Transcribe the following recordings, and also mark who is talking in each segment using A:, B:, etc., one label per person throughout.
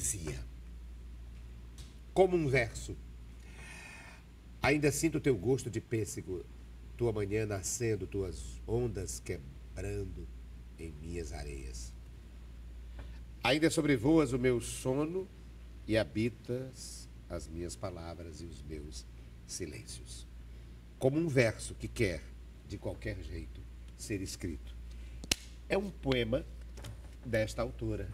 A: poesia. Como um verso. Ainda sinto teu gosto de pêssego, tua manhã nascendo, tuas ondas quebrando em minhas areias. Ainda sobrevoas o meu sono e habitas as minhas palavras e os meus silêncios. Como um verso que quer, de qualquer jeito, ser escrito. É um poema desta autora,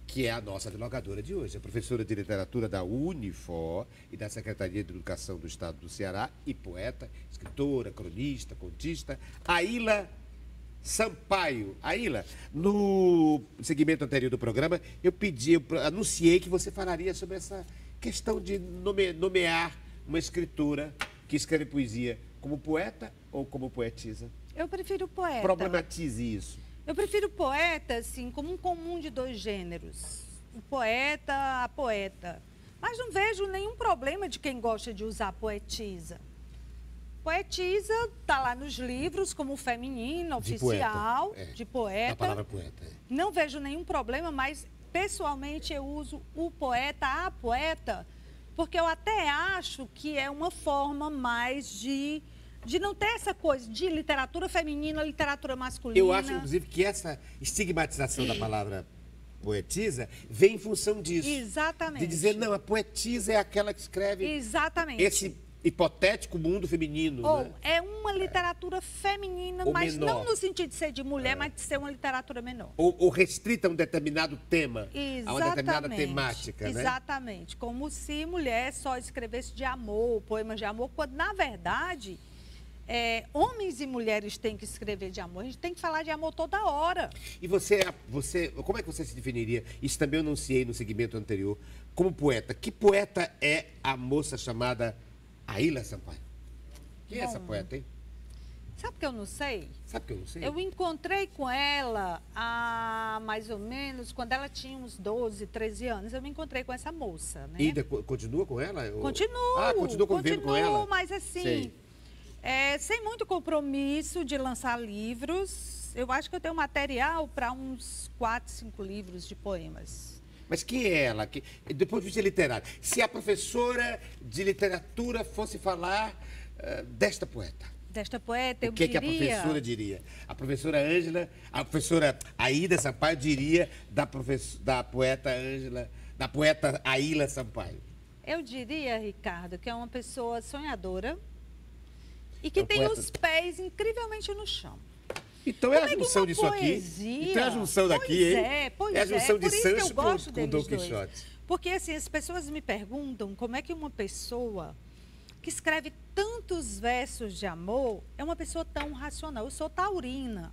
A: que é a nossa dialogadora de hoje, a professora de literatura da Unifor e da Secretaria de Educação do Estado do Ceará e poeta, escritora, cronista, contista, Aila Sampaio. Aila, no segmento anterior do programa, eu anunciei que você falaria sobre essa questão de nomear uma escritora que escreve poesia como poeta ou como poetisa.
B: Eu prefiro poeta.
A: Problematize isso.
B: Eu prefiro poeta, assim, como um comum de dois gêneros. O poeta, a poeta. Mas não vejo nenhum problema de quem gosta de usar poetisa. Poetisa está lá nos livros como feminino, oficial, de poeta.
A: A palavra poeta.
B: Não vejo nenhum problema, mas pessoalmente eu uso o poeta, a poeta, porque eu até acho que é uma forma mais de não ter essa coisa de literatura feminina, literatura masculina.
A: Eu acho, inclusive, que essa estigmatização da palavra poetisa vem em função disso.
B: Exatamente.
A: De dizer, não, a poetisa é aquela que escreve esse hipotético mundo feminino.
B: Ou
A: né?
B: é uma literatura feminina,
A: ou
B: mas
A: menor.
B: não no sentido de ser de mulher, mas de ser uma literatura menor.
A: Ou restrita a um determinado tema,
B: Exatamente.
A: a uma determinada temática, né?
B: Exatamente. Como se mulher só escrevesse de amor, poemas de amor, quando, na verdade, homens e mulheres têm que escrever de amor. A gente tem que falar de amor toda hora.
A: E você, como é que você se definiria? Isso também eu anunciei no segmento anterior, como poeta. Que poeta é a moça chamada Aila Sampaio? Quem é essa poeta, hein?
B: Sabe que eu não sei?
A: Sabe que eu não sei?
B: Eu encontrei com ela há mais ou menos, quando ela tinha uns 12, 13 anos, eu me encontrei com essa moça, né?
A: E ainda continua com ela?
B: Continuo.
A: Ah, continua convivendo com ela?
B: Mas assim,
A: Sei.
B: Sem muito compromisso de lançar livros. Eu acho que eu tenho material para uns 4, 5 livros de poemas.
A: Mas quem é ela? Do ponto de vista literário, se a professora de literatura fosse falar desta poeta.
B: Desta poeta, eu
A: diria... O que
B: diria...
A: a professora diria? A professora Ângela, a professora Aida Sampaio diria da poeta Ângela, da poeta Aila Sampaio.
B: Eu diria, Ricardo, que é uma pessoa sonhadora e que tem os pés incrivelmente no chão.
A: Então é a junção disso aqui. Então é a junção daqui, hein? É a junção de Sancho com Dom Quixote.
B: Porque assim, as pessoas me perguntam como é que uma pessoa que escreve tantos versos de amor é uma pessoa tão racional. Eu sou taurina.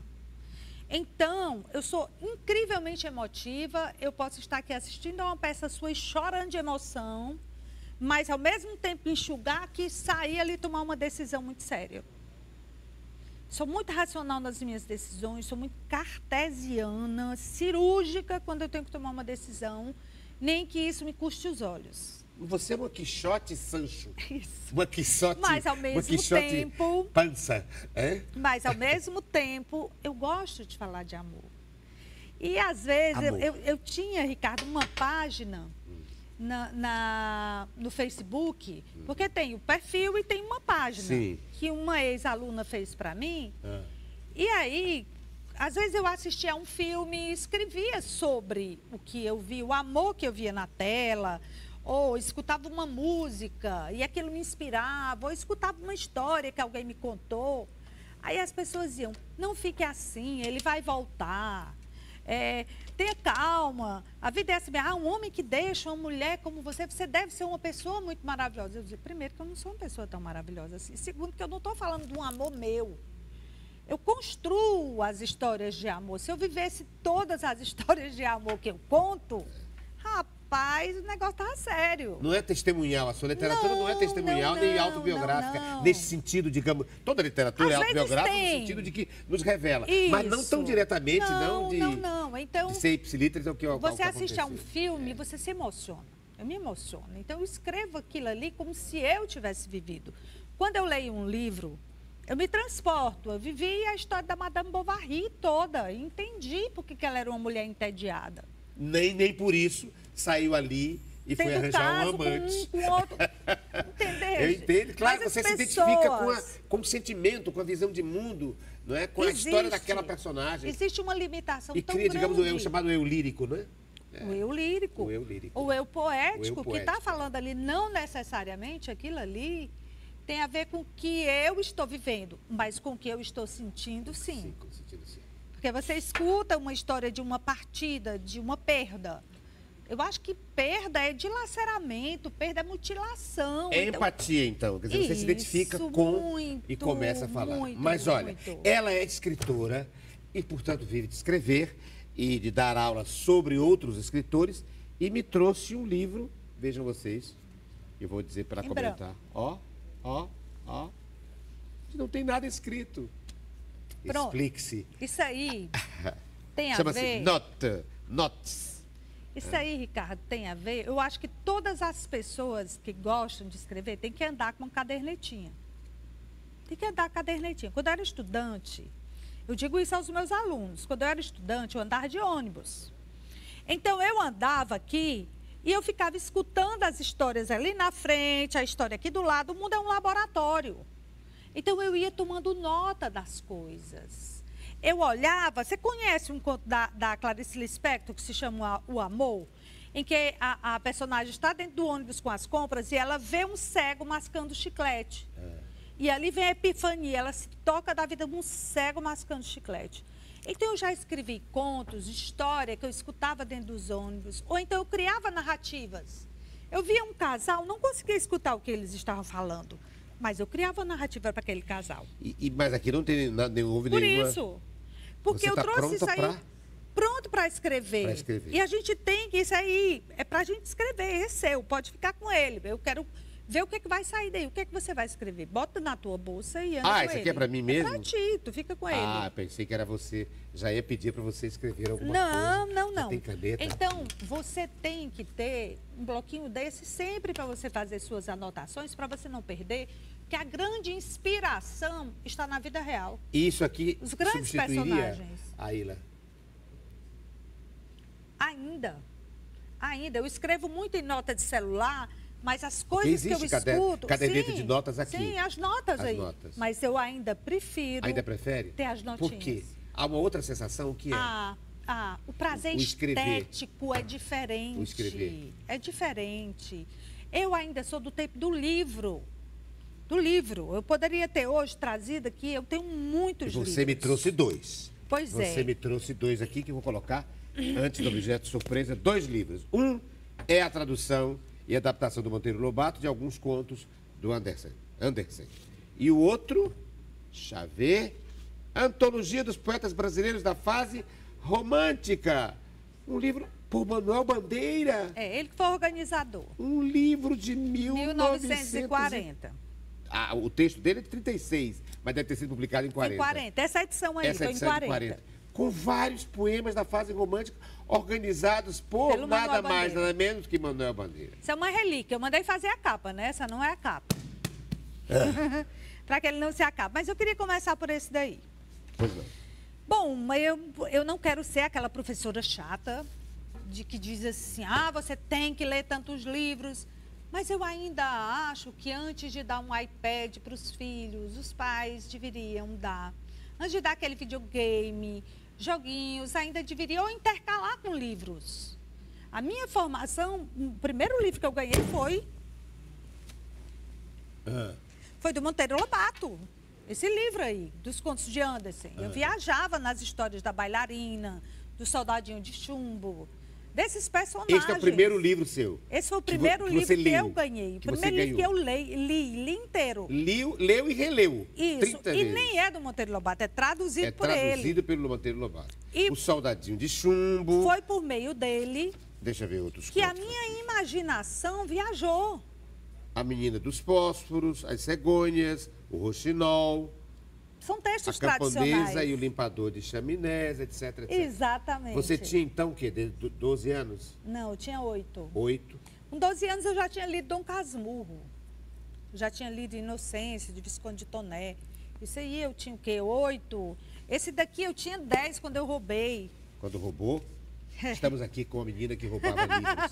B: Então, eu sou incrivelmente emotiva. Eu posso estar aqui assistindo a uma peça sua e chorando de emoção, mas ao mesmo tempo enxugar que sair ali e tomar uma decisão muito séria. Sou muito racional nas minhas decisões, sou muito cartesiana, cirúrgica quando eu tenho que tomar uma decisão, nem que isso me custe os olhos.
A: Você é uma Quixote Sancho.
B: Isso.
A: Uma Quixote,
B: mas ao mesmo tempo,
A: pança. É?
B: Mas ao mesmo tempo, eu gosto de falar de amor. E às vezes, eu tinha, Ricardo, uma página no Facebook, porque tem o perfil e tem uma página.
A: Sim.
B: Que uma ex-aluna fez para mim. E aí, às vezes eu assistia a um filme e escrevia sobre o que eu vi, o amor que eu via na tela, ou escutava uma música e aquilo me inspirava, ou escutava uma história que alguém me contou. Aí as pessoas diziam, não fique assim, ele vai voltar. Tenha calma, a vida é assim, um homem que deixa uma mulher como você deve ser uma pessoa muito maravilhosa. Eu dizia, primeiro, que eu não sou uma pessoa tão maravilhosa assim. Segundo, que eu não estou falando de um amor meu. Eu construo as histórias de amor. Se eu vivesse todas as histórias de amor que eu conto, rapaz, o negócio estava sério.
A: Não é testemunhal, a sua literatura não é testemunhal nem autobiográfica. Nesse sentido, digamos, toda literatura é autobiográfica no sentido de que nos revela.
B: Isso.
A: Mas não tão diretamente, não.
B: Então,
A: de ser ipsilíteres, é o que
B: você assiste a um filme e você se emociona. Eu me emociono. Então, eu escrevo aquilo ali como se eu tivesse vivido. Quando eu leio um livro, eu me transporto. Eu vivi a história da Madame Bovary toda. E entendi por que ela era uma mulher entediada.
A: nem por isso saiu ali e foi arranjar um amante.
B: Com outro. Entendeu?
A: Eu entendo. Claro,
B: Mas
A: você
B: as
A: se identifica
B: pessoas-
A: com o sentimento, com a visão de mundo, não é? Com a história daquela personagem.
B: Existe uma limitação
A: E
B: tão
A: cria,
B: grande.
A: digamos, o chamado eu lírico, né?
B: O eu lírico.
A: O eu lírico.
B: O eu poético,
A: O eu
B: que está
A: poético.
B: falando ali, não necessariamente aquilo ali tem a ver com o que eu estou vivendo, mas com o que eu estou sentindo, sim.
A: Sim, com sentido sim.
B: Porque você escuta uma história de uma partida, de uma perda. Eu acho que perda é dilaceramento, perda é mutilação.
A: É
B: Então,
A: empatia, então. Quer dizer, você se identifica
B: isso,
A: com
B: muito,
A: e começa a falar.
B: muito,
A: Mas olha,
B: muito.
A: ela é escritora e, portanto, vive de escrever e de dar aula sobre outros escritores e me trouxe um livro, vejam vocês, eu vou dizer para
B: Em
A: comentar. Ó. Não tem nada escrito.
B: Pronto.
A: Explique-se.
B: Isso aí tem a
A: Chama-se
B: ver...
A: Notes.
B: Isso aí, Ricardo, tem a ver. Eu acho que todas as pessoas que gostam de escrever têm que andar com uma cadernetinha. Tem que andar com cadernetinha. Quando eu era estudante, eu digo isso aos meus alunos. Quando eu era estudante, eu andava de ônibus. Então, eu andava aqui e eu ficava escutando as histórias ali na frente, a história aqui do lado. O mundo é um laboratório. Então, eu ia tomando nota das coisas. Eu olhava, você conhece um conto da Clarice Lispector, que se chama O Amor? Em que a personagem está dentro do ônibus com as compras e ela vê um cego mascando chiclete. E ali vem a epifania, ela se toca da vida de um cego mascando chiclete. Então, eu já escrevi contos, história que eu escutava dentro dos ônibus. Ou então, eu criava narrativas. Eu via um casal, não conseguia escutar o que eles estavam falando. Mas eu criava narrativa para aquele casal.
A: Mas aqui não tem não houve
B: Por
A: nenhuma...
B: isso. Porque
A: Você
B: eu
A: tá
B: trouxe isso aí
A: pronta
B: pronto para escrever.
A: Pra escrever.
B: E a gente tem que, isso aí é para a gente escrever, é seu, pode ficar com ele. Eu quero ver o que, que vai sair daí, o que, que você vai escrever. Bota na tua bolsa e anda com ele.
A: Isso aqui é para mim mesmo?
B: É para ti, tu fica com ele.
A: Pensei que era você. Já ia pedir para você escrever alguma
B: Não,
A: coisa.
B: não,
A: Já
B: não.
A: tem caneta?
B: Então, você tem que ter um bloquinho desse sempre para você fazer suas anotações, para você não perder, que a grande inspiração está na vida real.
A: Isso aqui
B: Os grandes
A: substituiria
B: personagens.
A: a Ilha.
B: Ainda. Eu escrevo muito em nota de celular, mas as coisas que eu
A: existe
B: escuto...
A: caderneta
B: sim,
A: de notas aqui.
B: Sim, as notas
A: As
B: aí.
A: notas.
B: Mas eu ainda prefiro...
A: Ainda prefere?
B: ter as notinhas.
A: Por quê? Há uma outra sensação, o que é?
B: O prazer
A: O escrever.
B: estético é diferente.
A: O escrever.
B: É diferente. Eu ainda sou do tempo do livro. Do livro. Eu poderia ter hoje trazido aqui, eu tenho muitos livros.
A: Você me trouxe dois.
B: Pois é.
A: Você me trouxe dois aqui que eu vou colocar, antes do objeto surpresa, dois livros. Um é a tradução e adaptação do Monteiro Lobato de alguns contos do Andersen. E o outro, Xavier, Antologia dos Poetas Brasileiros da Fase Romântica. Um livro por Manuel Bandeira.
B: É, ele que foi organizador.
A: Um livro de
B: 1940.
A: O texto dele é de 36, mas deve ter sido publicado em 40.
B: Em 40. Essa edição aí, foi em
A: edição é de
B: 40.
A: Com vários poemas da fase romântica organizados por
B: Pelo
A: nada
B: Manuel
A: mais,
B: Bandeira.
A: nada menos que Manuel Bandeira.
B: Isso é uma relíquia. Eu mandei fazer a capa, né? Essa não é a capa. Para que ele não se acabe. Mas eu queria começar por esse daí.
A: Pois não.
B: Bom, eu não quero ser aquela professora chata de que diz assim, você tem que ler tantos livros. Mas eu ainda acho que antes de dar um iPad para os filhos, os pais deveriam dar. Antes de dar aquele videogame, joguinhos, ainda deveriam intercalar com livros. A minha formação, o primeiro livro que eu ganhei foi do Monteiro Lobato. Esse livro aí, dos contos de Andersen. Eu viajava nas histórias da bailarina, do soldadinho de chumbo, desses personagens.
A: Este é o primeiro livro seu?
B: Esse foi o primeiro livro que eu ganhei. O primeiro livro que eu li inteiro.
A: Leu e releu.
B: Isso.
A: 30 vezes.
B: Nem é do Monteiro Lobato, é traduzido por ele.
A: É traduzido pelo Monteiro Lobato.
B: E
A: o Soldadinho de Chumbo.
B: Foi por meio dele
A: Deixa eu ver outros
B: que a
A: contos.
B: minha imaginação viajou.
A: A Menina dos Fósforos, As Cegônias, O Roxinol,
B: São textos
A: A Camponesa
B: tradicionais.
A: e o Limpador de Chaminés, etc, etc.
B: Exatamente.
A: Você tinha então o quê? 12 anos?
B: Não, eu tinha 8.
A: 8?
B: Com 12 anos eu já tinha lido Dom Casmurro. Já tinha lido Inocência, de Visconde de Toné. Isso aí eu tinha o quê? 8. Esse daqui eu tinha 10 quando eu roubei.
A: Quando roubou? Estamos aqui com uma menina que roubava livros.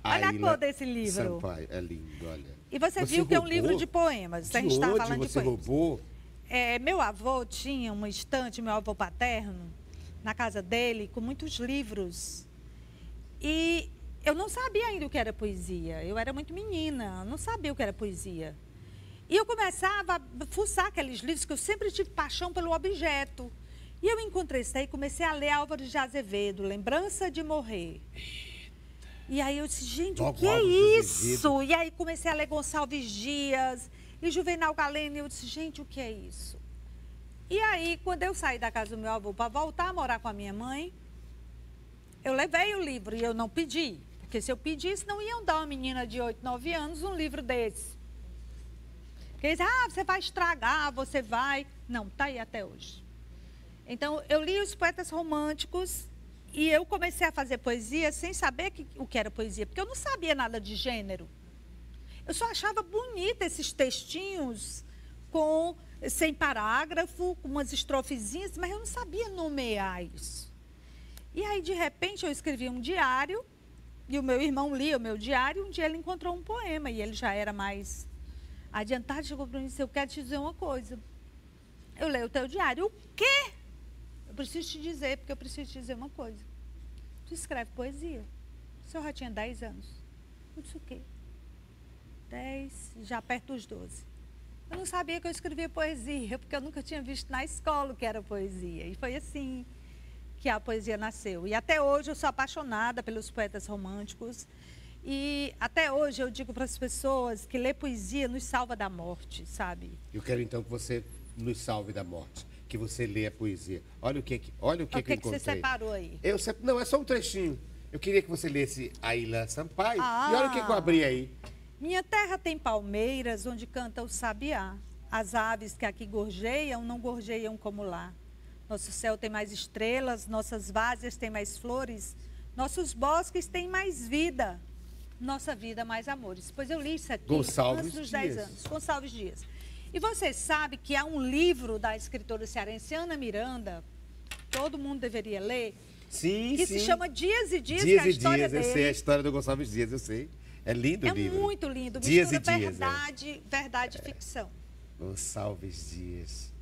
B: Olha a cor desse livro.
A: Sampaio. É lindo, olha.
B: E você viu que é um livro de poemas. A gente está falando de
A: você
B: poemas.
A: roubou?
B: Meu avô tinha uma estante, meu avô paterno, na casa dele, com muitos livros. E eu não sabia ainda o que era poesia. Eu era muito menina, não sabia o que era poesia. E eu começava a fuçar aqueles livros, que eu sempre tive paixão pelo objeto. E eu encontrei isso aí e comecei a ler Álvaro de Azevedo, Lembrança de Morrer. E aí eu disse, gente, o que é isso? E aí comecei a ler Gonçalves Dias e Juvenal Galeno. E eu disse, gente, o que é isso? E aí, quando eu saí da casa do meu avô para voltar a morar com a minha mãe, eu levei o livro e eu não pedi. Porque se eu pedisse, não iam dar uma menina de 8, 9 anos um livro desse. Porque eles dizem, você vai estragar, você vai... Não, tá aí até hoje. Então, eu li os poetas românticos e eu comecei a fazer poesia sem saber o que era poesia, porque eu não sabia nada de gênero. Eu só achava bonita esses textinhos sem parágrafo, com umas estrofezinhas, mas eu não sabia nomear isso. E aí, de repente, eu escrevi um diário e o meu irmão lia o meu diário. Um dia ele encontrou um poema e ele já era mais adiantado, chegou para mim e disse, eu quero te dizer uma coisa. Eu leio o teu diário. O quê? Eu preciso te dizer, porque eu preciso te dizer uma coisa. Tu escreve poesia. O senhor já tinha 10 anos. Eu disse o quê? 10, já perto dos 12. Eu não sabia que eu escrevia poesia, porque eu nunca tinha visto na escola o que era poesia. E foi assim que a poesia nasceu. E até hoje eu sou apaixonada pelos poetas românticos. E até hoje eu digo para as pessoas que ler poesia nos salva da morte, sabe?
A: Eu quero então que você nos salve da morte, que você leia a poesia. Olha o que eu encontrei.
B: O que você separou aí?
A: Não, é só um trechinho. Eu queria que você lesse Aila Sampaio. E olha o que eu abri aí.
B: Minha terra tem palmeiras onde canta o sabiá. As aves que aqui gorjeiam não gorjeiam como lá. Nosso céu tem mais estrelas, nossas várzeas têm mais flores, nossos bosques têm mais vida. Nossa vida, mais amores. Pois eu li isso aqui antes dos 10 anos. Gonçalves Dias. E você sabe que há um livro da escritora cearense Ana Miranda, todo mundo deveria ler, que se chama Dias e Dias, que é a história dele.
A: Eu sei a história do Gonçalves Dias, eu sei. É lindo o livro.
B: É muito lindo.
A: Dias
B: Mistura
A: e Dias,
B: verdade e ficção.
A: Gonçalves Dias.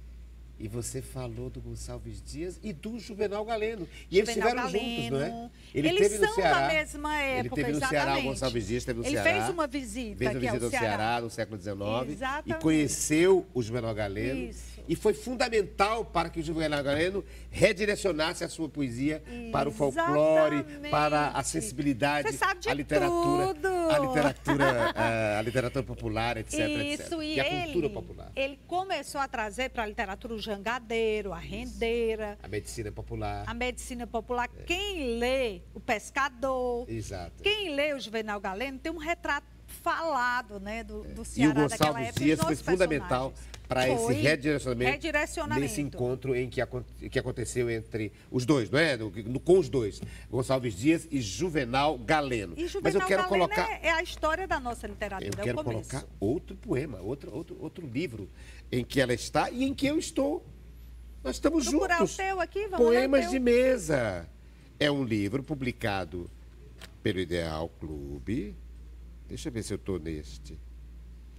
A: E você falou do Gonçalves Dias e do Juvenal Galeno. E eles estiveram juntos, não é?
B: Eles são da mesma época,
A: ele teve no Ceará, o Gonçalves Dias esteve no Ceará.
B: Ele fez uma visita
A: ao Ceará no século XIX.
B: Exatamente.
A: E conheceu o Juvenal Galeno.
B: Isso.
A: E foi fundamental para que o Juvenal Galeno redirecionasse a sua poesia para o folclore, para a sensibilidade, a literatura, a literatura popular, etc.
B: Isso,
A: e a cultura popular.
B: Ele começou a trazer para a literatura o jangadeiro, a rendeira.
A: A medicina popular.
B: A medicina popular. Quem lê o pescador.
A: Exato.
B: Quem lê o Juvenal Galeno tem um retrato falado, né, do Ceará
A: daquela época. E o Gonçalves Dias foi fundamental para esse redirecionamento, nesse encontro em que aconteceu entre os dois, não é? Com os dois, Gonçalves Dias e Juvenal Galeno.
B: E Juvenal
A: Mas eu quero
B: Galeno
A: colocar
B: é a história da nossa literatura.
A: Eu quero colocar outro poema, outro livro em que ela está e em que eu estou. Nós estamos
B: procurar
A: juntos.
B: O teu aqui, vamos
A: Poemas de Mesa. É um livro publicado pelo Ideal Clube. Deixa eu ver se eu estou neste.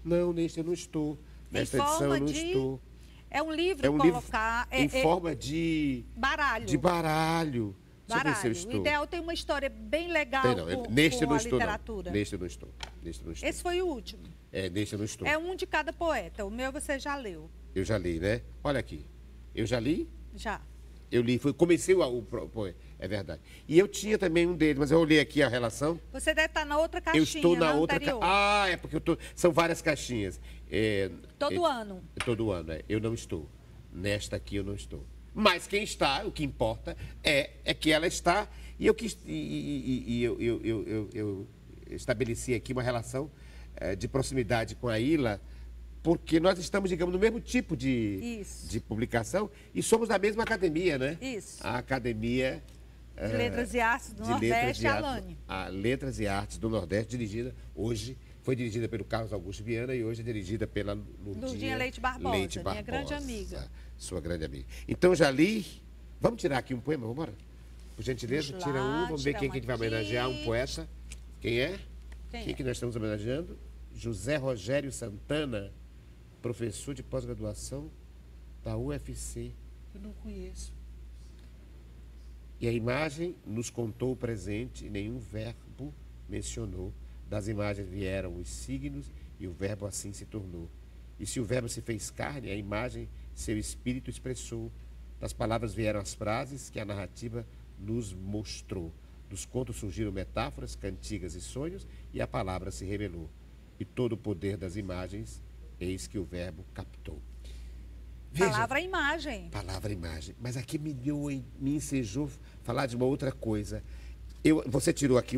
A: Não, neste eu não estou. Nesta edição eu não estou.
B: É um livro colocar...
A: em forma de...
B: baralho.
A: De baralho. Deixa eu ver se eu estou.
B: O Ideal tem uma história bem legal
A: neste eu
B: com
A: não
B: a
A: estou,
B: literatura.
A: Neste eu não estou. Neste eu não estou.
B: Esse foi o último.
A: Neste eu não estou.
B: É um de cada poeta. O meu você já leu.
A: Eu já li, né? Olha aqui. Eu já li?
B: Já.
A: Eu li, comecei o poema. É verdade. E eu tinha também um deles, mas eu olhei aqui a relação.
B: Você deve estar na outra caixinha.
A: Eu estou na outra
B: anterior.
A: É porque são várias caixinhas.
B: Todo ano.
A: Todo ano, Eu não estou. Nesta aqui eu não estou. Mas quem está, o que importa é que ela está. E eu estabeleci aqui uma relação de proximidade com a Ilha, porque nós estamos, digamos, no mesmo tipo de publicação e somos da mesma academia, né?
B: Isso.
A: A Academia
B: de Letras e Artes do Nordeste, Alane.
A: A Letras e Artes do Nordeste, foi dirigida pelo Carlos Augusto Viana e hoje é dirigida pela
B: Lurdinha Leite Barbosa, minha grande amiga.
A: Sua grande amiga. Então, já li. Vamos tirar aqui um poema, vamos embora? Por gentileza,
B: Vamos
A: tira
B: lá,
A: um. Vamos ver
B: tirar
A: quem
B: um
A: que a gente vai
B: aqui.
A: homenagear. Um poeta. Quem é?
B: Quem é?
A: Que nós estamos homenageando? José Rogério Santana, professor de pós-graduação da UFC. Eu não conheço. E a imagem nos contou o presente e nenhum verbo mencionou. Das imagens vieram os signos e o verbo assim se tornou. E se o verbo se fez carne, a imagem seu espírito expressou. Das palavras vieram as frases que a narrativa nos mostrou. Dos contos surgiram metáforas, cantigas e sonhos, e a palavra se revelou. E todo o poder das imagens, eis que o verbo captou. Veja,
B: Palavra imagem.
A: palavra imagem. Mas aqui me ensejou falar de uma outra coisa. Você tirou aqui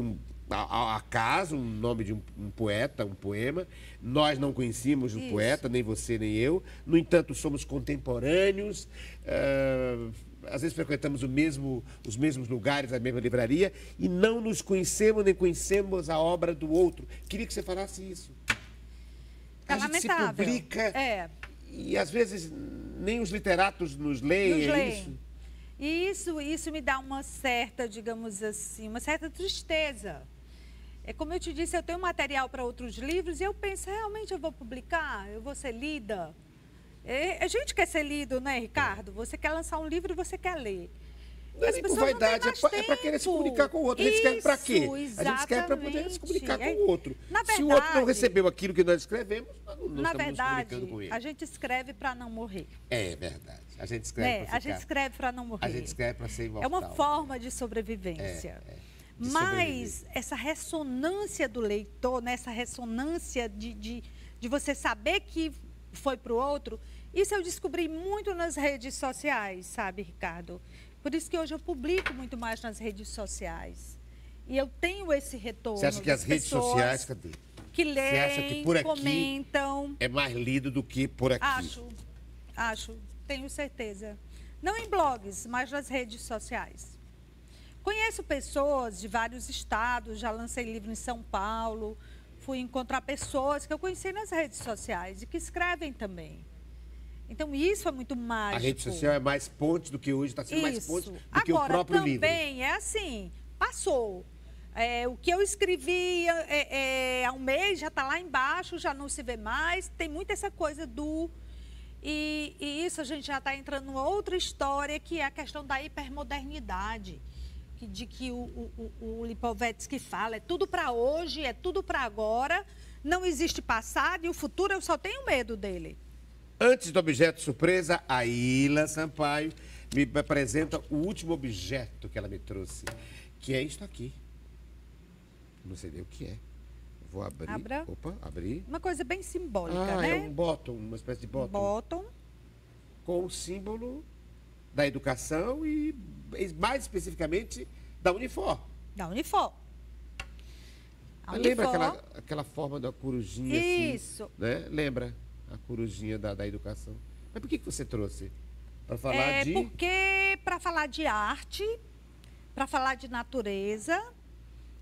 A: acaso um nome de um poeta, um poema. Nós não conhecíamos o poeta, nem você nem eu. No entanto, somos contemporâneos. Às vezes frequentamos os mesmos lugares, a mesma livraria, e não nos conhecemos nem conhecemos a obra do outro. Queria que você falasse isso.
B: É
A: A gente se
B: lamentável.
A: publica
B: É.
A: e às vezes nem os literatos nos leem,
B: Nos
A: é
B: leem.
A: isso?
B: E isso me dá uma certa, digamos assim, uma certa tristeza. É como eu te disse, eu tenho material para outros livros e eu penso, realmente eu vou publicar? Eu vou ser lida? A gente quer ser lido, né, Ricardo? Você quer lançar um livro e você quer ler.
A: Não é
B: As
A: nem por
B: pessoas não têm
A: vaidade,
B: mais
A: é para querer se
B: tempo.
A: comunicar com o outro. A gente escreve para quê?
B: Isso,
A: A gente escreve para poder se comunicar com
B: exatamente.
A: o outro.
B: Na
A: Se o outro não
B: verdade-
A: recebeu aquilo que nós escrevemos, nós não
B: Na
A: estamos
B: verdade,
A: nos comunicando com ele.
B: a gente escreve para não morrer.
A: É verdade. A gente escreve
B: Né?
A: para ficar.
B: A gente escreve para não morrer.
A: A gente escreve para ser
B: É
A: imortal.
B: uma forma de sobrevivência.
A: de
B: Mas essa ressonância do leitor, né? Essa ressonância de você saber que foi para o outro, isso eu descobri muito nas redes sociais, sabe, Ricardo? Por isso que hoje eu publico muito mais nas redes sociais. E eu tenho esse retorno.
A: Você acha que as
B: das
A: redes
B: pessoas
A: sociais, cadê?
B: que
A: Você
B: leem,
A: acha que por aqui
B: comentam.
A: é mais lido do que por aqui?
B: Acho, tenho certeza. Não em blogs, mas nas redes sociais. Conheço pessoas de vários estados, já lancei livro em São Paulo, fui encontrar pessoas que eu conheci nas redes sociais e que escrevem também. Então, isso é muito mágico.
A: A rede social é mais ponte do que hoje, está sendo mais ponte do que o
B: Agora,
A: próprio livro.
B: também é assim, passou. O que eu escrevi há um mês já está lá embaixo, já não se vê mais. Tem muito essa coisa do... E isso a gente já está entrando numa outra história, que é a questão da hipermodernidade. De que o Lipovetsky fala, é tudo para hoje, é tudo para agora, não existe passado e o futuro eu só tenho medo dele.
A: Antes do objeto surpresa, a Ila Sampaio me apresenta o último objeto que ela me trouxe, que é isto aqui. Não sei nem o que é. Vou abrir.
B: Abra.
A: Opa, abrir.
B: Uma coisa bem simbólica,
A: É
B: né?
A: um bottom, uma espécie de bottom.
B: Bottom.
A: Com o símbolo da educação e, mais especificamente, da Unifor.
B: Da Unifor. A
A: Lembra
B: Unifor,
A: aquela forma da corujinha
B: Isso.
A: assim? Né? Lembra a corujinha da educação. Mas por que você trouxe? Para falar de...
B: Porque para falar de arte, para falar de natureza,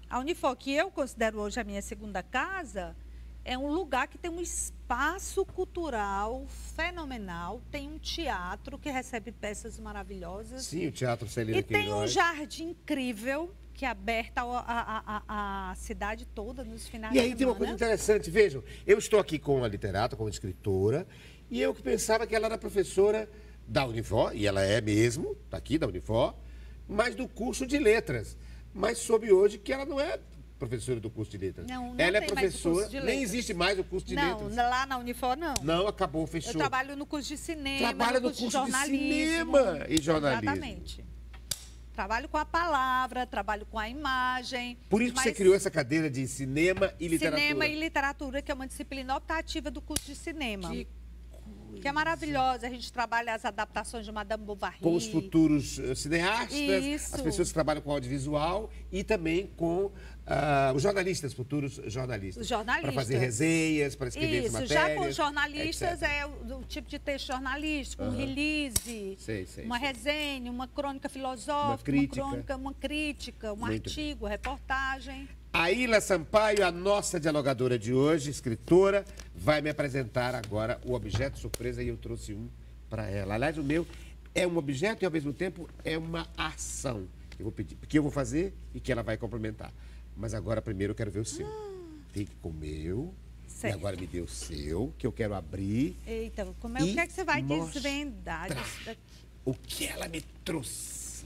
B: a Unifor, que eu considero hoje a minha segunda casa, é um lugar que tem um espaço cultural fenomenal, tem um teatro que recebe peças maravilhosas.
A: Sim, o Teatro Celina
B: E tem um
A: Queiroz.
B: jardim incrível que é aberto a cidade toda nos finais
A: E
B: de
A: aí
B: semana.
A: tem uma coisa interessante, vejam, eu estou aqui com uma literata, com uma escritora, e eu que pensava que ela era professora da Unifor, e ela é mesmo, está aqui da Unifor, mas do curso de letras. Mas soube hoje que ela não é professora do curso de letras.
B: Não
A: ela é
B: tem mais o curso
A: professora,
B: de
A: nem
B: letras.
A: existe mais o curso de
B: Não,
A: letras.
B: lá na Unifor não.
A: Não, acabou, fechou.
B: Eu trabalho no curso de cinema,
A: Trabalha
B: no
A: no
B: curso de
A: curso de
B: jornalismo.
A: cinema e jornalismo.
B: Exatamente. Trabalho com a palavra, trabalho com a imagem.
A: Por isso que você
B: mas
A: criou essa cadeira de cinema e literatura.
B: Cinema e literatura, que é uma disciplina optativa do curso de cinema.
A: Que
B: Que é maravilhosa. A gente trabalha as adaptações de Madame Bovary.
A: com os futuros cineastas,
B: Isso.
A: as pessoas que trabalham com audiovisual e também com os jornalistas, futuros jornalistas.
B: Os jornalistas.
A: Para fazer resenhas, para escrever
B: Isso,
A: matérias.
B: já com os jornalistas
A: etc.
B: é o tipo de texto jornalístico, um release,
A: Sei,
B: uma
A: sei.
B: resenha, uma crônica filosófica,
A: Uma crítica.
B: uma crítica, um
A: Muito
B: artigo, reportagem.
A: A Ila Sampaio, a nossa dialogadora de hoje, escritora, vai me apresentar agora o objeto surpresa e eu trouxe um para ela. Aliás, o meu é um objeto e, ao mesmo tempo, é uma ação. Eu vou pedir, porque eu vou fazer e que ela vai complementar. Mas agora, primeiro, eu quero ver o seu. Fique com o meu.
B: Certo.
A: E agora me dê o seu, que eu quero abrir.
B: Eita, o que é que você vai
A: mostrar
B: desvendar disso daqui?
A: o que ela me trouxe.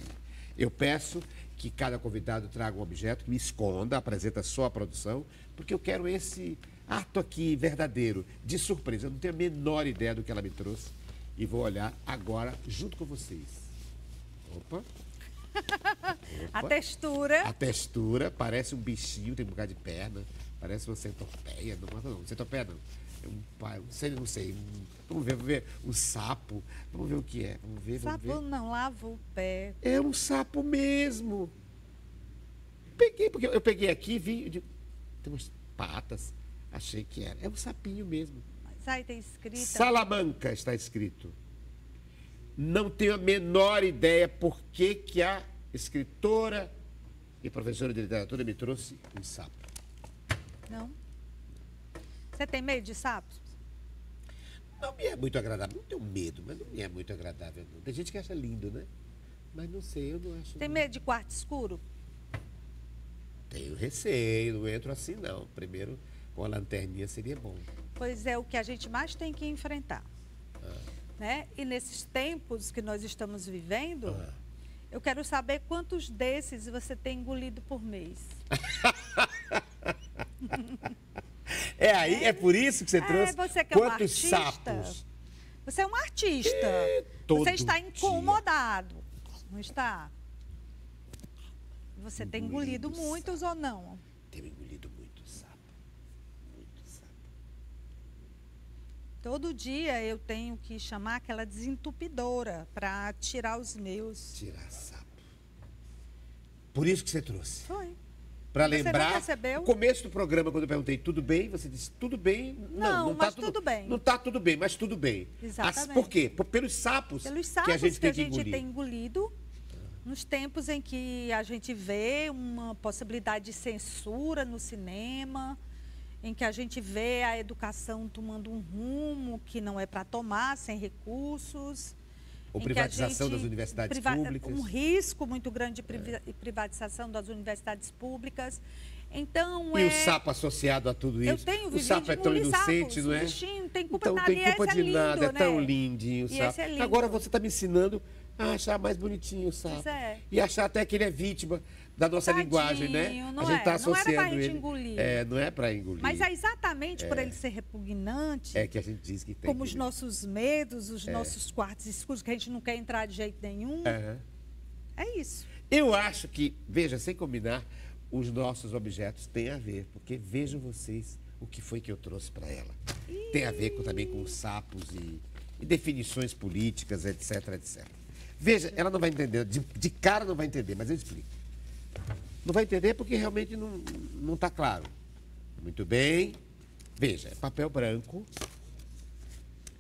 A: Eu peço que cada convidado traga um objeto que me esconda, apresenta só a produção, porque eu quero esse ato aqui verdadeiro, de surpresa. Eu não tenho a menor ideia do que ela me trouxe. E vou olhar agora junto com vocês. Opa.
B: A textura.
A: A textura parece um bichinho, tem um bocado de perna. Parece uma centopeia. Não, centopeia não. É não sei. Vamos ver. Um sapo. Vamos ver o que é. Vamos ver.
B: Sapo não, lava o pé.
A: É um sapo mesmo. Peguei, porque eu peguei aqui e vi. Tem umas patas. Achei que era. É um sapinho mesmo.
B: Mas aí tem escrito.
A: Salamanca está escrito. Não tenho a menor ideia por que a escritora e professora de literatura me trouxe um sapo.
B: Não? Você tem medo de sapos?
A: Não me é muito agradável. Não tenho medo, mas não me é muito agradável, não. Tem gente que acha lindo, né? Mas não sei, eu não acho.
B: Tem medo de quarto escuro?
A: Tenho receio, não entro assim, não. Primeiro, com a lanterninha seria bom.
B: Pois é, o que a gente mais tem que enfrentar. Né? E nesses tempos que nós estamos vivendo, eu quero saber quantos desses você tem engolido por mês.
A: É por isso que você trouxe
B: você que
A: quantos
B: é um artista,
A: sapos?
B: Você é um artista. Você está incomodado. Não está? Você tem engolido muitos ou não?
A: Tenho engolido muito sapo. Muito sapo.
B: Todo dia eu tenho que chamar aquela desentupidora para tirar os meus.
A: Tirar sapo. Por isso que você trouxe.
B: Foi.
A: Para
B: Você
A: lembrar,
B: não percebeu?
A: no começo do programa, quando eu perguntei tudo bem, você disse tudo bem.
B: Não, mas
A: tá
B: tudo bem.
A: Não está tudo bem, mas tudo bem.
B: Exatamente.
A: Por quê? Pelos sapos,
B: Pelos sapos
A: que a gente tem que engolir.
B: tem engolido, nos tempos em que a gente vê uma possibilidade de censura no cinema, em que a gente vê a educação tomando um rumo que não é para tomar, sem recursos.
A: Ou privatização das universidades públicas.
B: Um risco muito grande de privatização das universidades públicas. Então,
A: e o sapo associado a tudo isso?
B: Eu tenho
A: o sapo é tão inocente,
B: sapos,
A: não é?
B: Bichinho, tem culpa
A: então,
B: de
A: não
B: nada.
A: tem culpa de nada,
B: lindo,
A: é tão
B: né?
A: lindinho o
B: E
A: sapo.
B: esse é lindo.
A: Agora você está me ensinando a achar mais bonitinho o sapo.
B: Pois é.
A: E achar até que ele é vítima da nossa linguagem, né?
B: Não
A: a gente está associando
B: não era pra
A: ele.
B: engolir.
A: Não é para engolir.
B: Mas é exatamente por ele ser repugnante.
A: É que a gente diz que tem.
B: Como os nossos medos, os nossos quartos escuros, que a gente não quer entrar de jeito nenhum. É isso.
A: Eu acho que, veja, sem combinar, os nossos objetos têm a ver, porque vejam vocês o que foi que eu trouxe para ela. Tem a ver também com sapos e definições políticas, etc, etc. Veja, ela não vai entender, de cara não vai entender, mas eu explico. Não vai entender porque realmente não está claro. Muito bem. Veja, é papel branco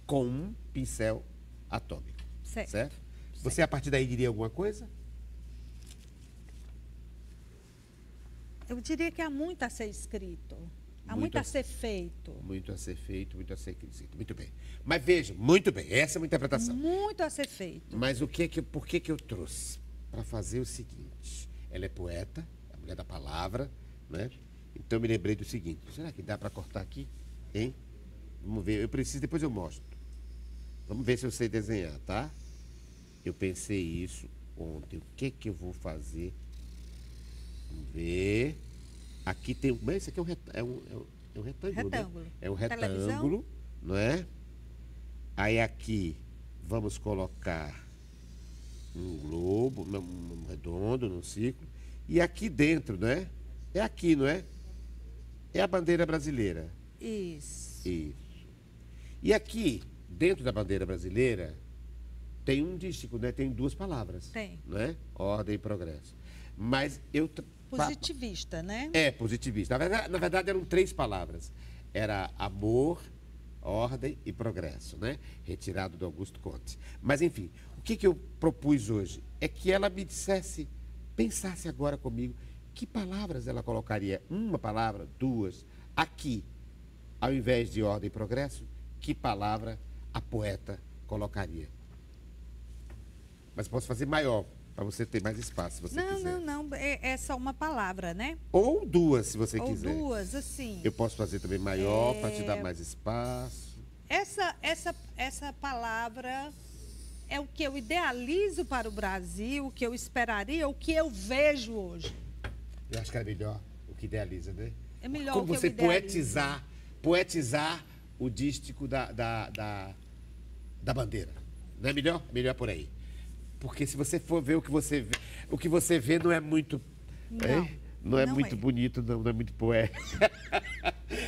A: com um pincel atômico. Certo? Você, a partir daí, diria alguma coisa?
B: Eu diria que há muito a ser escrito. Há muito a ser feito.
A: Muito a ser feito, muito a ser escrito. Muito bem. Mas veja, muito bem, essa é uma interpretação.
B: Muito a ser feito.
A: Mas por que eu trouxe? Para fazer o seguinte. Ela é poeta, a mulher da palavra, né? Então eu me lembrei do seguinte. Será que dá para cortar aqui? Hein? Vamos ver, eu preciso, depois eu mostro. Vamos ver se eu sei desenhar, tá? Eu pensei isso ontem. O que eu vou fazer? Vamos ver. Aqui tem. Mas isso aqui é um retângulo.
B: Retângulo.
A: Né? É um retângulo,
B: televisão?
A: não é? Aí aqui vamos colocar um globo, um redondo, num círculo. E aqui dentro, não é? É aqui, não é? É a bandeira brasileira.
B: Isso.
A: E aqui, dentro da bandeira brasileira, tem um dístico, né? Tem duas palavras.
B: Tem.
A: Não é? Ordem e progresso. Mas eu...
B: Positivista, né?
A: É, positivista. Na verdade, eram três palavras. Era amor, ordem e progresso, né? Retirado do Augusto Conte. Mas, enfim, o que eu propus hoje é que ela me dissesse, pensasse agora comigo, que palavras ela colocaria? Uma palavra, duas, aqui, ao invés de ordem e progresso, que palavra a poeta colocaria? Mas posso fazer maior. Para você ter mais espaço, se você quiser.
B: Não. É só uma palavra, né?
A: Ou duas, se você
B: Ou
A: quiser.
B: duas, assim.
A: Eu posso fazer também maior para te dar mais espaço.
B: Essa palavra é o que eu idealizo para o Brasil, o que eu esperaria, o que eu vejo hoje.
A: Eu acho que é melhor o que idealiza, né?
B: É melhor
A: como
B: o que
A: você
B: eu idealizo.
A: poetizar o dístico da bandeira. Não é melhor? Melhor por aí. Porque se você for ver o que você vê não é muito... Não é muito bonito, não é muito poético.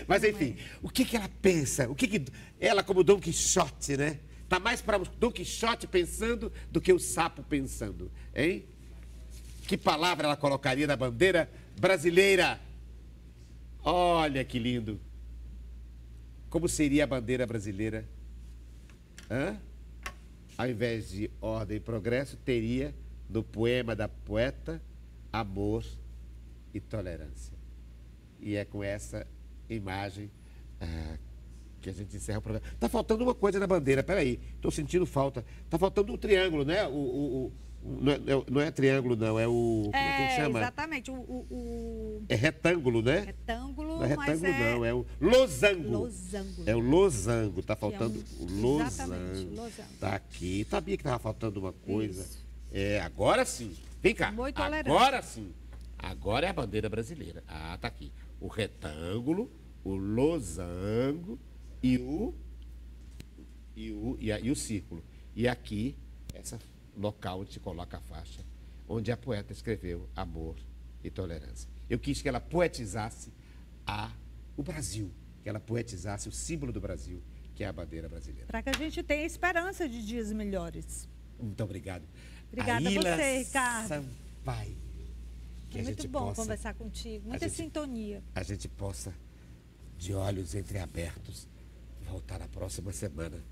A: Mas, enfim, o que ela pensa? Ela, como Dom Quixote, né? Está mais para o Dom Quixote pensando do que o sapo pensando, hein? Que palavra ela colocaria na bandeira brasileira? Olha que lindo. Como seria a bandeira brasileira? Ao invés de ordem e progresso, teria, no poema da poeta, amor e tolerância. E é com essa imagem que a gente encerra o programa. Está faltando uma coisa na bandeira, peraí, estou sentindo falta. Está faltando um triângulo, né? Não é triângulo, não, é o... Como é que a gente chama?
B: Exatamente.
A: É retângulo, né?
B: Retângulo,
A: não é retângulo,
B: mas
A: não, é o losango.
B: Losango.
A: É o losango, está faltando o losango.
B: Exatamente, losango.
A: Está aqui, sabia que estava faltando uma coisa.
B: Isso.
A: Agora sim. Vem cá.
B: Amor e tolerância.
A: Agora sim. Agora é a bandeira brasileira. Tá aqui. O retângulo, o losango e o círculo. E aqui, esse local onde se coloca a faixa, onde a poeta escreveu amor e tolerância. Eu quis que ela poetizasse o Brasil, que ela poetizasse o símbolo do Brasil, que é a bandeira brasileira.
B: Para que a gente tenha esperança de dias melhores.
A: Muito obrigado.
B: Obrigada a você, Ricardo.
A: Sampaio.
B: É muito bom conversar contigo, muita sintonia.
A: A gente possa, de olhos entreabertos, voltar na próxima semana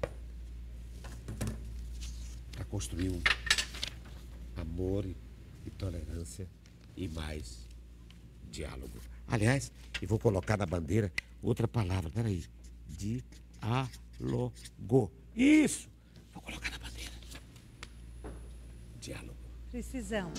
A: para construir um amor e tolerância e mais diálogo. Aliás, eu vou colocar na bandeira outra palavra, peraí, diálogo. Isso! Vou colocar na bandeira. Diálogo.
B: Precisamos.